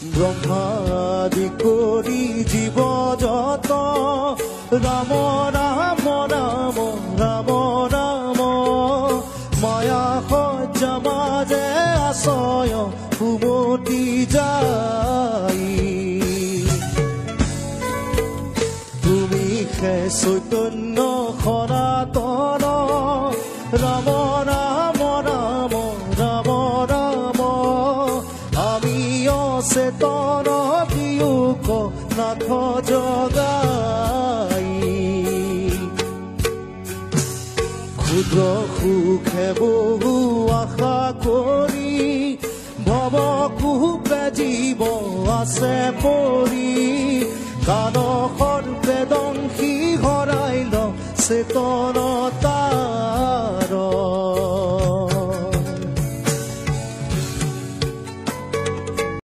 ব্ৰহ্মাদি কৰি জীৱ যত ৰাম ৰাম ৰাম ৰাম ৰাম মায়া সজ্জা মাজে আশ্ৰয় সুমতি যাই তুমি হে চৈতন্য সনাতন ৰাম ৰাম ৰাম ৰাম ৰাম আমি অচেতন বিয়োগ নাথ জগাই ক্ষুদ্ৰ সুখে বহু আশা কৰি ভৱ কুপে জীৱ আছে পৰি কানসৰ বেদংশী হৰাই ল চেতন